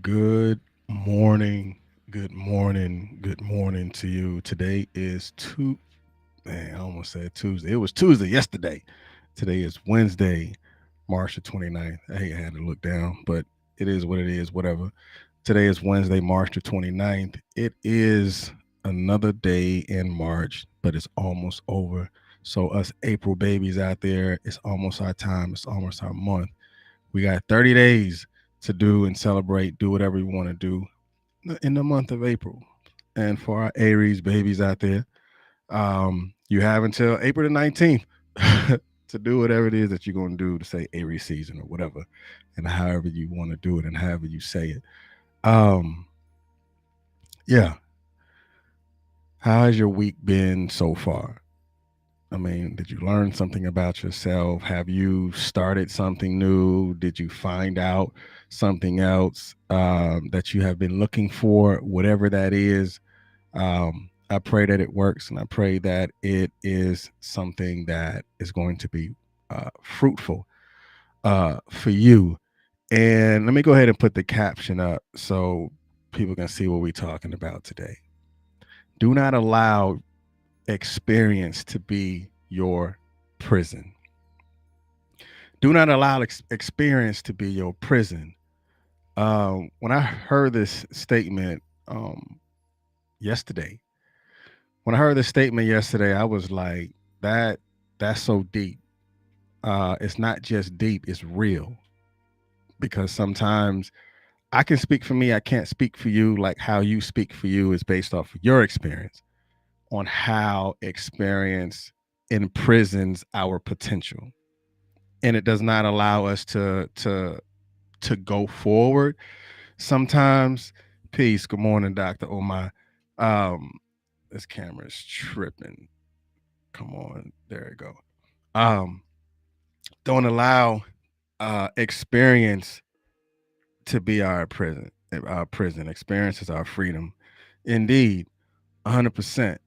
Good morning. Good morning. Good morning to you. Today is man, I almost said Tuesday. It was Tuesday yesterday. Today is Wednesday, March the 29th. I had to look down, but it is what it is, whatever. Today is Wednesday, March the 29th. It is another day in March, but it's almost over. So, us April babies out there, it's almost our time. It's almost our month. We got 30 days to do and celebrate, do whatever we want to do in the month of April. And for our Aries babies out there, you have until April the 19th to do whatever it is that you're going to do to say Aries season or whatever, and however you want to do it and however you say it. Um, yeah. How has your week been so far? I mean, did you learn something about yourself? Have you started something new? Did you find out something else that you have been looking for? Whatever that is, I pray that it works, and I pray that it is something that is going to be fruitful for you. And let me go ahead and put the caption up so people can see what we're talking about today. Do not allow experience to be your prison. Do not allow experience to be your prison. When I heard this statement yesterday, I was like, that's so deep. It's not just deep; it's real. Because sometimes I can speak for me, I can't speak for you. Like how you speak for you is based off of your experience on how experience imprisons our potential, and it does not allow us to go forward. Sometimes, peace. Good morning, Doctor Omar. Um, this camera is tripping. Come on, there you go. Um, don't allow experience to be our prison. Our prison experience is our freedom. Indeed, 100%.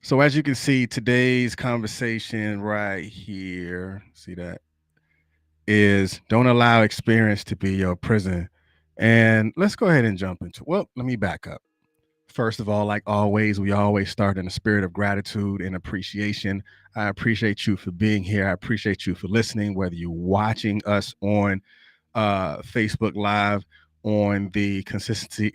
So as you can see, today's conversation right here, see that, is don't allow experience to be your prison. And let's go ahead and jump into, well, let me back up. First of all, like always, we always start in a spirit of gratitude and appreciation. I appreciate you for being here. I appreciate you for listening, whether you're watching us on Facebook Live, on the Consistency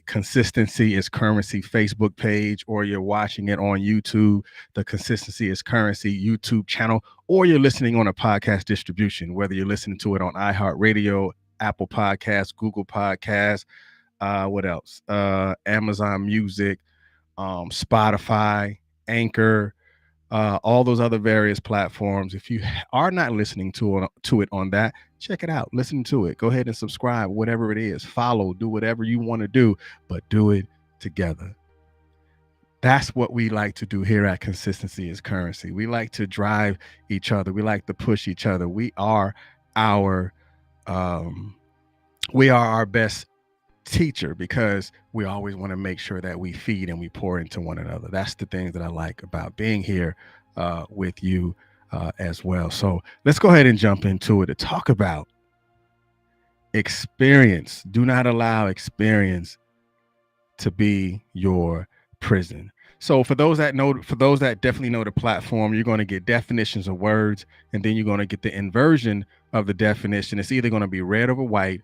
is Currency Facebook page, or you're watching it on YouTube, the Consistency is Currency YouTube channel, or you're listening on a podcast distribution, whether you're listening to it on iHeartRadio, Apple Podcasts, Google Podcasts, what else? Amazon Music, Spotify, Anchor, all those other various platforms. If you are not listening to it on that, check it out. Listen to it. Go ahead and subscribe, whatever it is. Follow, do whatever you want to do, but do it together. That's what we like to do here at Consistency is Currency. We like to drive each other. We like to push each other. Our um, we are our best teacher because we always want to make sure that we feed and we pour into one another. That's the things that I like about being here with you as well. So let's go ahead and jump into it to talk about experience. Do not allow experience to be your prison. So for those that definitely know the platform, you're going to get definitions of words, and then you're going to get the inversion of the definition. It's either going to be red over white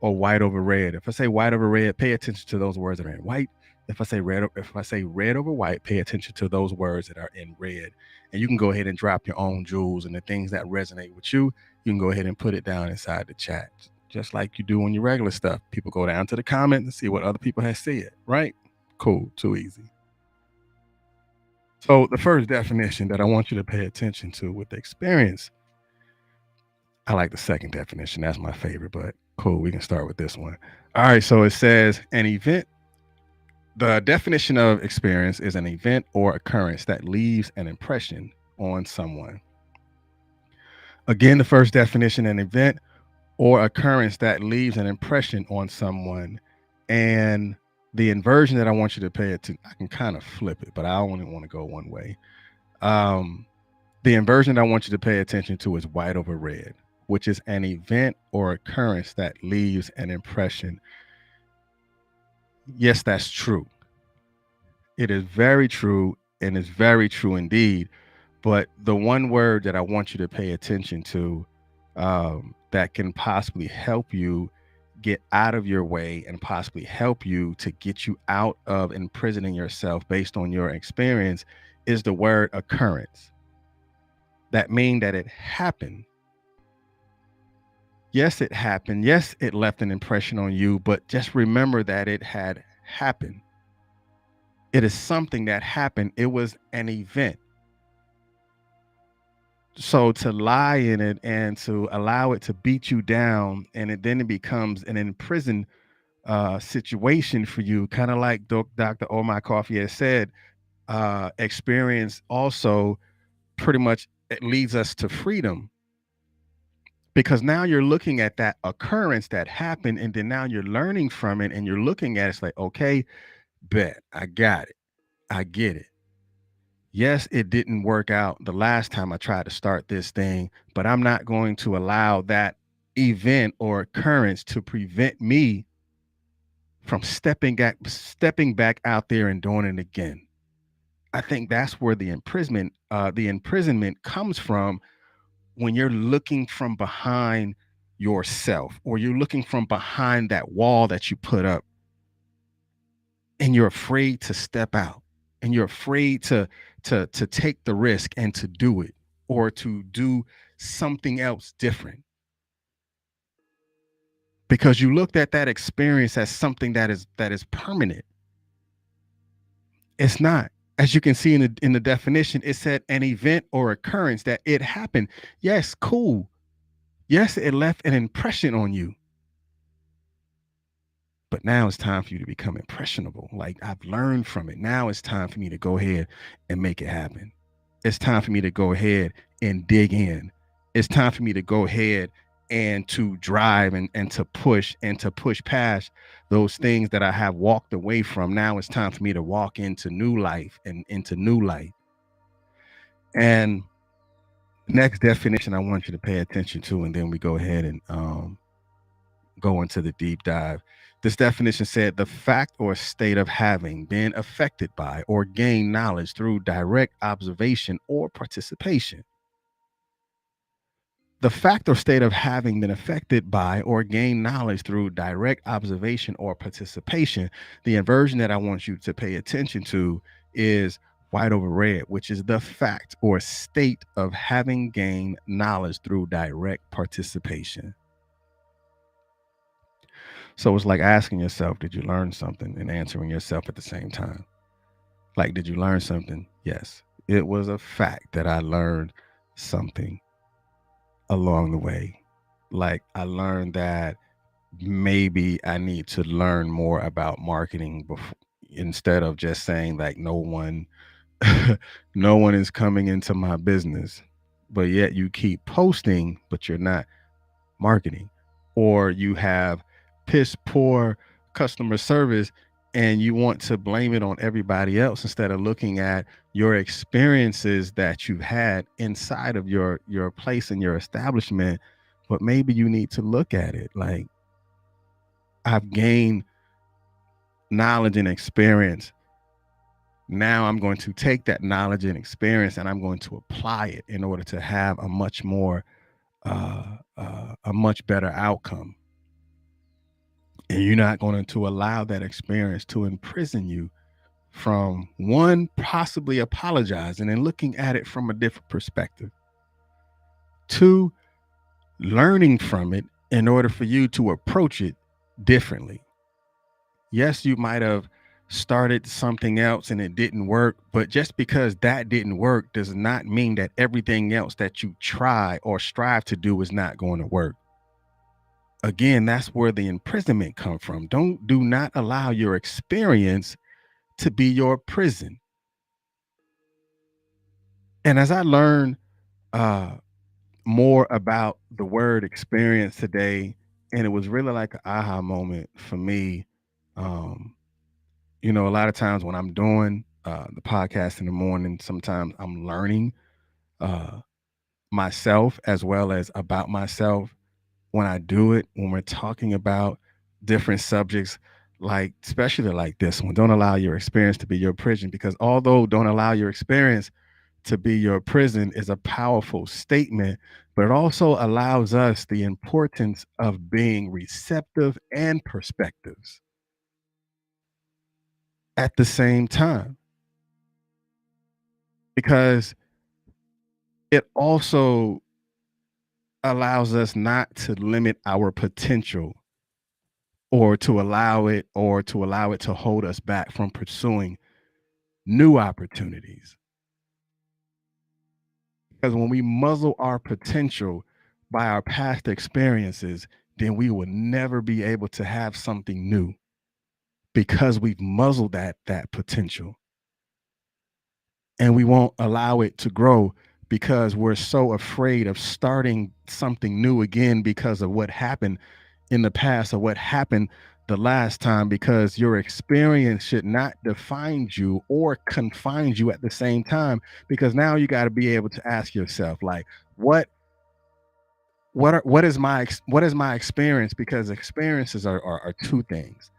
or white over red. If I say white over red, pay attention to those words that are in white. If I say red over white, pay attention to those words that are in red. And you can go ahead and drop your own jewels and the things that resonate with you. You can go ahead and put it down inside the chat, just like you do on your regular stuff. People go down to the comments and see what other people have said, right? Cool, too easy. So the first definition that I want you to pay attention to with the experience, I like the second definition. That's my favorite, but cool. We can start with this one. All right. So it says an event. The definition of experience is an event or occurrence that leaves an impression on someone. Again, the first definition, an event or occurrence that leaves an impression on someone. And the inversion that I want you to pay attention, I can kind of flip it, but I only want to go one way. The inversion I want you to pay attention to is white over red, which is an event or occurrence that leaves an impression. Yes, that's true. It is very true, and it's very true indeed. But the one word that I want you to pay attention to, that can possibly help you get out of your way and possibly help you to get you out of imprisoning yourself based on your experience, is the word occurrence. That mean that it happened. Yes, it happened. Yes, it left an impression on you, but just remember that it had happened. It is something that happened. It was an event. So to lie in it and to allow it to beat you down, and then it becomes an imprisoned situation for you, kind of like Dr. Omar Coffey has said, experience also pretty much it leads us to freedom, because now you're looking at that occurrence that happened, and then now you're learning from it, and you're looking at it, it's like, okay, bet, I got it, I get it. Yes, it didn't work out the last time I tried to start this thing, but I'm not going to allow that event or occurrence to prevent me from stepping back out there and doing it again. I think that's where the imprisonment comes from, when you're looking from behind yourself, or you're looking from behind that wall that you put up, and you're afraid to step out, and you're afraid to take the risk and to do it, or to do something else different, because you looked at that experience as something that is permanent. It's not. As you can see in the definition, it said an event or occurrence that it happened. Yes, cool. Yes, it left an impression on you. But now it's time for you to become impressionable. Like, I've learned from it. Now it's time for me to go ahead and make it happen. It's time for me to go ahead and dig in. It's time for me to go ahead and to drive and to push past those things that I have walked away from. Now it's time for me to walk into new life and into new light. And next definition I want you to pay attention to, and then we go ahead and go into the deep dive. This definition said the fact or state of having been affected by or gained knowledge through direct observation or participation. The fact or state of having been affected by or gained knowledge through direct observation or participation. The inversion that I want you to pay attention to is white over red, which is the fact or state of having gained knowledge through direct participation. So it's like asking yourself, did you learn something, and answering yourself at the same time. Like, did you learn something? Yes. It was a fact that I learned something along the way. Like, I learned that maybe I need to learn more about marketing before, instead of just saying like no one no one is coming into my business, but yet you keep posting but you're not marketing, or you have piss poor customer service and you want to blame it on everybody else instead of looking at your experiences that you've had inside of your place and your establishment. But maybe you need to look at it like, I've gained knowledge and experience. Now I'm going to take that knowledge and experience and I'm going to apply it in order to have a much better outcome. And you're not going to allow that experience to imprison you from, one, possibly apologizing and looking at it from a different perspective, two, learning from it in order for you to approach it differently. Yes, you might have started something else and it didn't work, but just because that didn't work does not mean that everything else that you try or strive to do is not going to work. Again, that's where the imprisonment come from. Do not allow your experience to be your prison. And as I learn uh more about the word experience today, and it was really like an aha moment for me. um a lot of times when I'm doing the podcast in the morning, sometimes I'm learning uh, myself as well as about myself when I do it, when we're talking about different subjects like especially like this one, don't allow your experience to be your prison, because although don't allow your experience to be your prison is a powerful statement, but it also allows us the importance of being receptive and perspectives at the same time, because it also allows us not to limit our potential, or to allow it to hold us back from pursuing new opportunities. Because when we muzzle our potential by our past experiences, then we will never be able to have something new, because we've muzzled that potential, and we won't allow it to grow because we're so afraid of starting something new again because of what happened in the past or what happened the last time, because your experience should not define you or confine you at the same time, because now you got to be able to ask yourself, like, what what is my experience, because experiences are two things.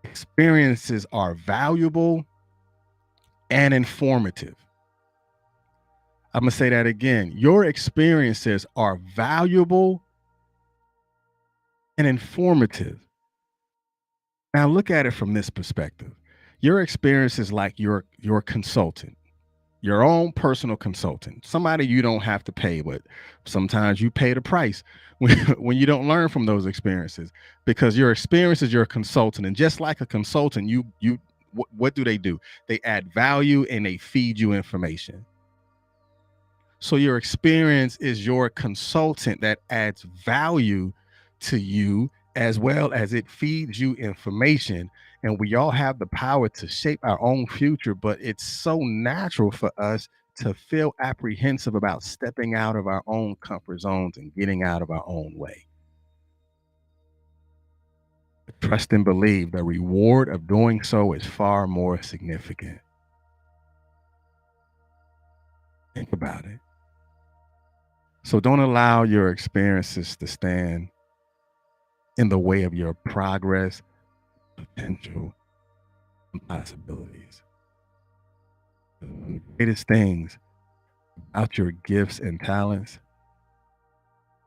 Experiences are valuable and informative. I'm going to say that again. Your experiences are valuable and informative. Now look at it from this perspective. Your experience is like your consultant, your own personal consultant, somebody you don't have to pay, but sometimes you pay the price when you don't learn from those experiences, because your experience is your consultant. And just like a consultant, what do? They add value and they feed you information. So your experience is your consultant that adds value to you, as well as it feeds you information. And we all have the power to shape our own future, but it's so natural for us to feel apprehensive about stepping out of our own comfort zones and getting out of our own way. Trust and believe the reward of doing so is far more significant. Think about it. So don't allow your experiences to stand in the way of your progress, potential, and possibilities. The greatest things about your gifts and talents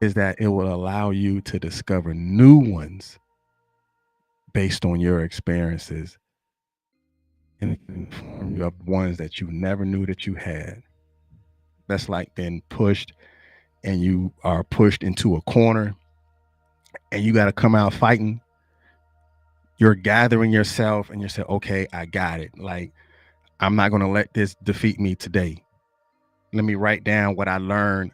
is that it will allow you to discover new ones based on your experiences, and it can inform you of ones that you never knew that you had. That's like being pushed, and you are pushed into a corner and you got to come out fighting. You're gathering yourself and you say, okay, I got it. Like, I'm not going to let this defeat me today. Let me write down what I learned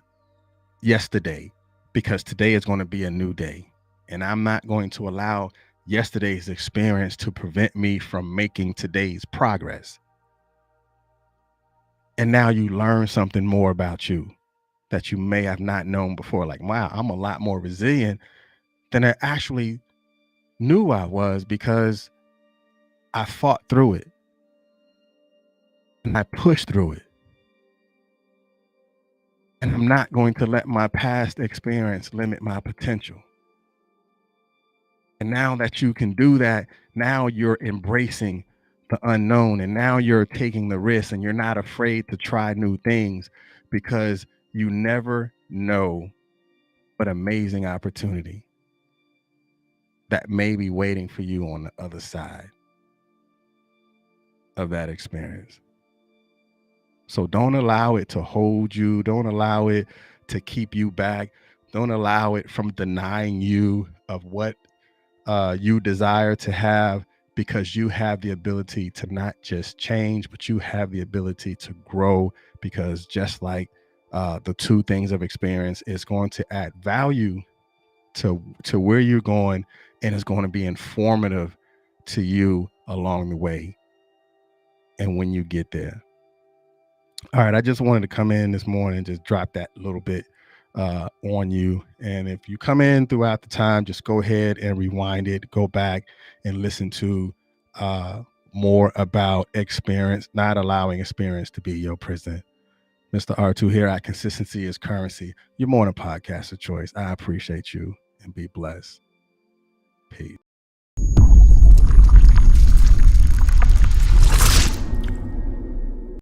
yesterday, because today is going to be a new day. And I'm not going to allow yesterday's experience to prevent me from making today's progress. And now you learn something more about you that you may have not known before. Like, wow, I'm a lot more resilient than I actually knew I was, because I fought through it and I pushed through it. And I'm not going to let my past experience limit my potential. And now that you can do that, now you're embracing the unknown, and now you're taking the risk, and you're not afraid to try new things, because you never know what amazing opportunity that may be waiting for you on the other side of that experience. So don't allow it to hold you. Don't allow it to keep you back. Don't allow it from denying you of what you desire to have, because you have the ability to not just change, but you have the ability to grow. Because just like the two things of experience is going to add value to where you're going, and it's going to be informative to you along the way and when you get there. All right, I just wanted to come in this morning and just drop that little bit on you. And if you come in throughout the time, just go ahead and rewind it, go back and listen to uh, more about experience, not allowing experience to be your prison. Mr. R2 here at Consistency is Currency, your morning podcast of choice. I appreciate you, and be blessed. Peace.